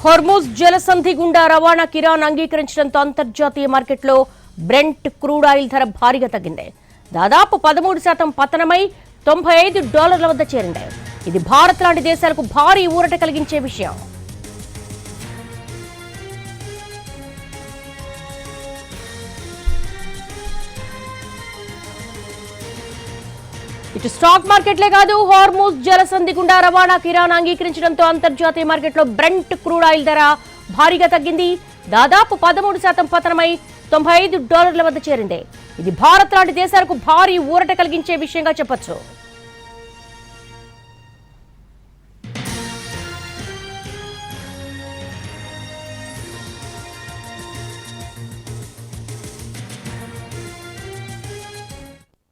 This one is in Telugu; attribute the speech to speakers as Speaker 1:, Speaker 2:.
Speaker 1: హోర్ముజ్ జలసంధి గుండా రవాణాకి ఇరాన్ అంగీకరించడంతో అంతర్జాతీయ మార్కెట్లో బ్రెంట్ క్రూడ్ ఆయిల్ ధర భారీగా తగ్గింది. దాదాపు 13% పతనమై $95 వద్ద చేరింది. ఇది భారత్ లాంటి దేశాలకు భారీ ఊరట కలిగించే విషయం. ఇటు స్టాక్ మార్కెట్లే కాదు, హార్ముజ్ జలసంధి గుండా రవాణాకి ఇరాన్ అంగీకరించడంతో అంతర్జాతీయ మార్కెట్లో బ్రెంట్ క్రూడ్ ఆయిల్ ధర భారీగా తగ్గింది. దాదాపు 13% పతనమై $95 వద్ద చేరింది. ఇది భారత్ లాంటి దేశాలకు భారీ ఊరట కలిగించే విషయంగా చెప్పొచ్చు.